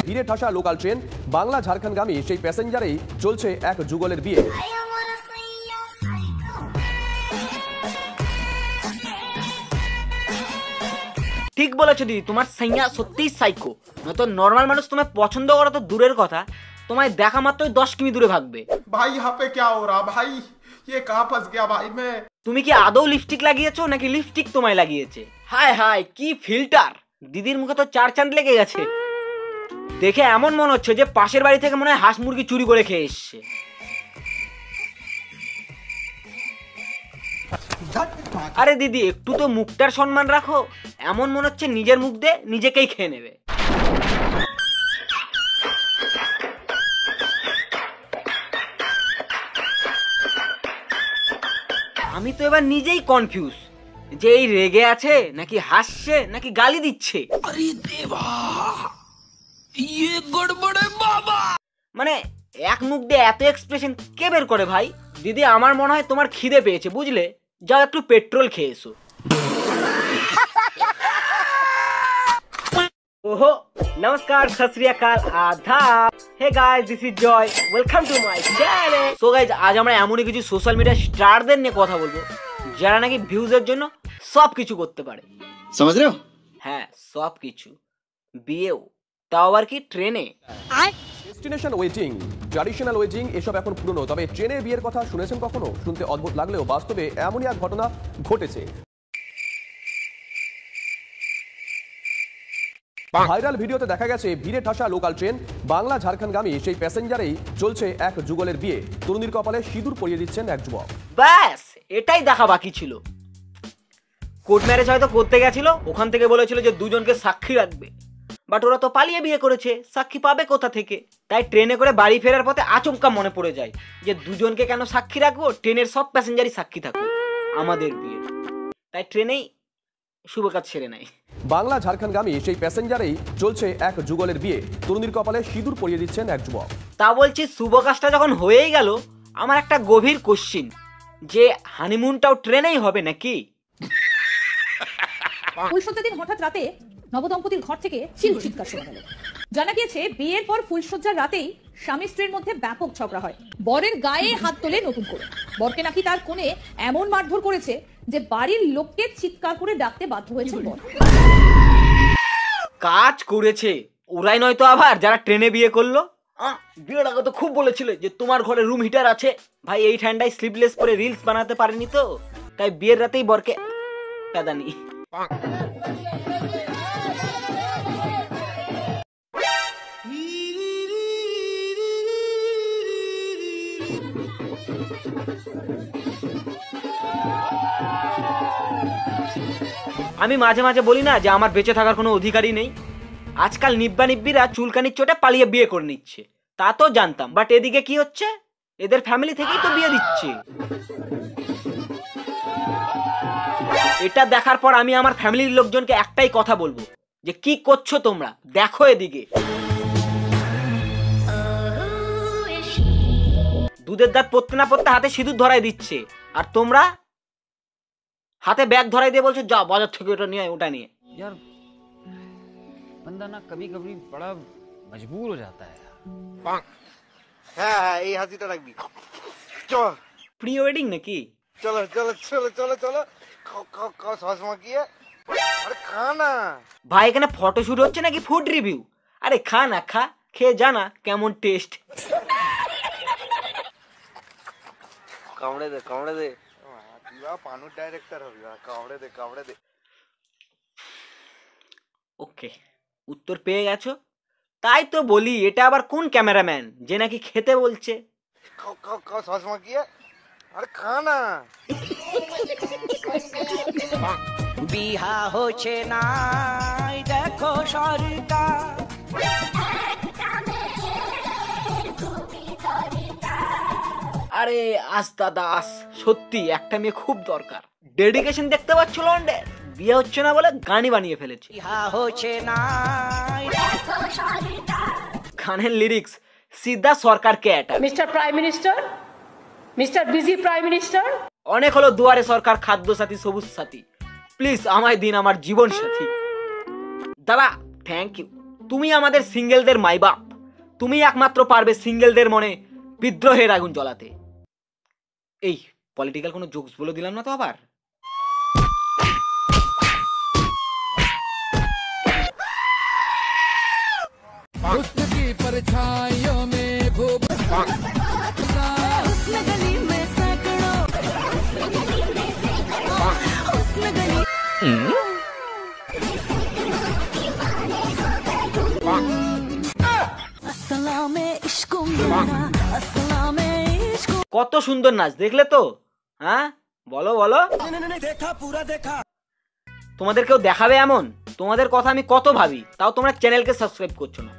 ভিড়ে ঠাসা local train, Bangla ঝাড়খণ্ডগামী সেই প্যাসেঞ্জারেই চলছে এক যুগলের বিয়ে। ঠিক বলেছো দিদি, তোমার সাইয়া সত্যিই সাইকো। নয়তো নর্মাল মানুষ তোমায় পছন্দ করা তো দূরের কথা, তোমায় দেখা মাত্রই 10 কিমি দূরে ভাগবে। ভাই यहाँ पे क्या हो रहा भाई, ये कहाँ फंस गया भाई मैं। তুমি কি আদৌ লিপস্টিক লাগিয়েছো নাকি লিপস্টিক তোমায় লাগিয়েছে? হায় হায় কি ফিল্টার! দিদির মুখে তো 4 চাঁদ লেগে গেছে। দেখে এমন মনে হচ্ছে যে পাশের বাড়ি থেকে মনে হয় হাঁস মুরগি চুরি করে খেয়ে এসছে। আরে দিদি একটু তো মুখটার সম্মান রাখো, এমন মনে হচ্ছে নিজের মুখ দিয়ে নিজেকেই খেয়ে নেবে। আমি তো এবার নিজেই কনফিউজ যে এই রেগে আছে নাকি হাসছে নাকি গালি দিচ্ছে। আরে দেবা, ये गड़बड़ है बाबा। মানে এক মুখ দিয়ে এত এক্সপ্রেশন কে বের করে ভাই? দিদি আমার মনে হয় তোমার খিদে পেয়েছে, বুঝলে? যাও একটু পেট্রোল খেয়ে এসো। ओहो नमस्कार सत श्री अकाल आदाब। Hey guys this is Joy, welcome to my channel. So guys आज আমরা এমনই কিছু সোশ্যাল মিডিয়া স্টারদের নিয়ে কথা বলবো যারা নাকি ভিউজের জন্য সব কিছু করতে পারে। समझ रहे हो? হ্যাঁ সব কিছু, বিয়েও, তাও আবার কি ট্রেনে। ডেস্টিনেশন ওয়েটিং, ট্র্যাডিশনাল ওয়েটিং এসব এখন পুরনো, তবে ট্রেনে বিয়ের কথা শুনেছেন কখনো? শুনতে অদ্ভুত লাগলেও বাস্তবে এমনই এক ঘটনা ঘটেছে। ভাইরাল ভিডিওতে দেখা গেছে ভিড়ে ঠাসা লোকাল ট্রেন, বাংলা ঝাড়খণ্ডগামী সেই প্যাসেঞ্জারেই চলছে এক যুগলের বিয়ে। তরুণীর কপালে সিঁদুর পরিয়ে দিচ্ছেন এক যুবক। ব্যাস এটাই দেখা বাকি ছিল। কোর্ট ম্যারেজ হয়তো করতে গেছিল, ওখান থেকে বলেছিল যে দুজনকে সাক্ষী রাখবে, বাট ওরা তো পালিয়ে বিয়ে করেছে, সাক্ষী পাবে কোথা থেকে? তাই ট্রেনে করে বাড়ি ফেরার পথে আচমকা মনে পড়ে যায় যে দুজনকে কেন সাক্ষী রাখবো, ট্রেনের সব প্যাসেঞ্জারই সাক্ষী থাকবে আমাদের বিয়ে। তাই ট্রেনেই শুভ কাজ সেরে নেয়। বাংলা ঝাড়খণ্ডগামী সেই প্যাসেঞ্জারেই চলছে এক যুগলের বিয়ে। তরুণীর কপালে সিঁদুর পরিয়ে দিচ্ছেন এক যুবক। তা বলছি শুভ কাজটা যখন হয়েই গেল, আমার একটা গভীর কোশ্চিন, যে হানিমুনটাও ট্রেনেই হবে নাকি? ফুলসজ্জার দিন হঠাৎ রাতে নবদম্পতির ঘর থেকে চিৎকার শোনা গেল। জানা গিয়েছে বিয়ের পর ফুলসজ্জার রাতেই স্বামী স্ত্রীর মধ্যে ব্যাপক ঝগড়া হয়। বরের গায়ে হাত তোলে নতুন করে, বরকে নাকি তার কোণে এমন মারধর করেছে যে বাড়ির লোককে চিৎকার করে ডাকতে বাধ্য হয়েছে বর। কাজ করেছে ওরাই নয়তো আবার যারা ট্রেনে বিয়ে করলো। বিয়ের আগে তো খুব বলেছিলে যে তোমার ঘরে রুম হিটার আছে। ভাই এই ঠান্ডায় স্লিপলেস পরে রিলস বানাতে পারেনি তো, তাই বিয়ের রাতেই বরকে কাঁদানি। আমি মাঝে মাঝে বলি না যে আমার বেঁচে থাকার কোনো অধিকারই নেই। আজকাল নিব্বা নিব্বিরা চুলকানির চোটে পালিয়ে বিয়ে করে নিচ্ছে, তা তো জানতাম, বাট এদিকে কি হচ্ছে? এদের ফ্যামিলি থেকেই তো বিয়ে দিচ্ছে। এটা দেখার পর আমি আমার ফ্যামিলির লোকজনকে একটাই কথা বলবো, যে কি করছো তোমরা, দেখো এদিকে। দুধের দাঁত পড়তে না পড়তে হাতে সিঁদুর ধরাই দিচ্ছে, আর তোমরা হাতে ব্যাগ ধরাই দিয়ে বলছো যা বাজার থেকে ওটা নিয়ে ওটা নিয়ে। यार बंदा ना कभी कभी बड़ा मजबूर हो जाता है। হ্যাঁ হ্যাঁ এই হাসিটা রাখবি। চল প্রি ওয়েডিং নাকি? চলো চলো চলো চলো চলো সসমা কি আরে খা না ভাই, এখানে ফটোশুট হচ্ছে নাকি ফুড রিভিউ? আরে খা না, খা, খেয়ে জানা কেমন টেস্ট। কামড়ে দে কামড়ে দে, তুই পানুর ডাইরেক্টর হবি, কামড়ে দে কামড়ে দে। ওকে উত্তর পেয়ে গেছো, তাই তো বলি এটা আবার কোন ক্যামেরাম্যান যে নাকি খেতে বলছে। সসমা কি আরে খা না। বিহা হচ্ছে না দেখো সরকার। আরে আস্তা দাস, সত্যি একটা মেয়ে খুব দরকার। ডেডিকেশন দেখতে পাচ্ছ লন্ডে, বিয়ে হচ্ছে না বলে গানই বানিয়ে ফেলেছে। গানের লিরিক্স সিধা সরকারকে attack. Mister prime minister, mister busy prime minister. অনেক হলো দুয়ারে সরকার, খাদ্য সাথী, সবুজ সাথী, প্লিজ আমায় দিন আমার জীবন সাথী। দাদা থ্যাংক ইউ, তুমি আমাদের সিঙ্গেলদের মাই বাপ, তুমি একমাত্র পারবে সিঙ্গেলদের মনে বিদ্রোহের আগুন জ্বলাতে। এই পলিটিক্যাল কোনো জোকস বলে দিলাম না তো আবার? কত সুন্দর নাচ দেখলে তো? হ্যাঁ বলো বলো, তোমাদের কেউ দেখাবে এমন? তোমাদের কথা আমি কত ভাবি, তাও তোমরা চ্যানেলকে সাবস্ক্রাইব করছো না।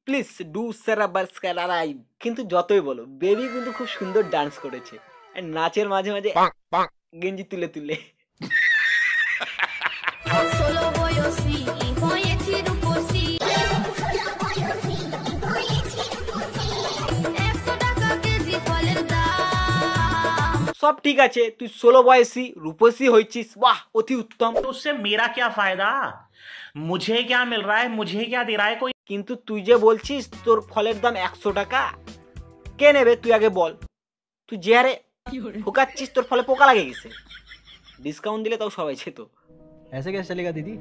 Please do subscribe. কিন্তু যতই বলো বেবি কিন্তু খুব সুন্দর ডান্স করেছে, আর নাচের মাঝে মাঝে গেঞ্জি তুলে তুলে। সব ঠিক আছে, তুই 16 বয়সী রূপসী হয়েছিস, বাহ অতি উত্তম। तो उससे मेरा क्या फायदा, मुझे क्या मिल रहा है, मुझे क्या दे रहा है कोई। কিন্তু তুই যে বলছিস তোর ফলের দাম 100 টাকা, কে নেবে তুই আগে বল? তুই যে হারে ঠোকাচ্ছিস তোর ফলে পোকা লাগে গেছে, ডিসকাউন্ট দিলে তাও সবাই যেত। ऐसे कैसे चलेगा दीदी?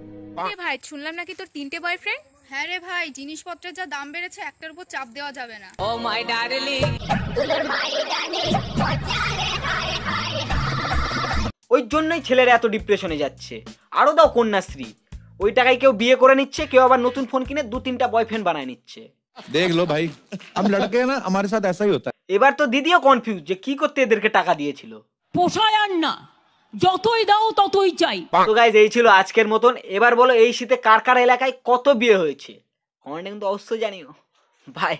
এ ভাই শুনলাম নাকি তোর 3টে বয়ফ্রেন্ড? হ্যাঁ রে ভাই, জিনিসপত্রের যা দাম বেড়েছে একটার উপর চাপ দেওয়া যাবে না। ও মাই ডার্লিং। ওই জন্যই ছেলেরা এত ডিপ্রেশনে যাচ্ছে। আরো দাও কন্যাশ্রী, ওই টাকায় কেউ বিয়ে করে নিচ্ছে, কেউ আবার নতুন ফোন কিনে 2-3টা বয়ফ্রেন্ড বানায় নিচ্ছে। देख लो भाई, हम लड़के हैं ना, हमारे साथ ऐसा ही होता है। এবার তো দিদিও কনফিউজ যে কি করতে এদেরকে টাকা দিয়েছিল। পোষায় আর না, যতই দাও ততই চাই। তো গাইজ এই ছিল আজকের মতন। এবার বলো এই শীতে কার কার এলাকায় কত বিয়ে হয়েছে, কমেন্টে কিন্তু অবশ্যই জানিও। বাই।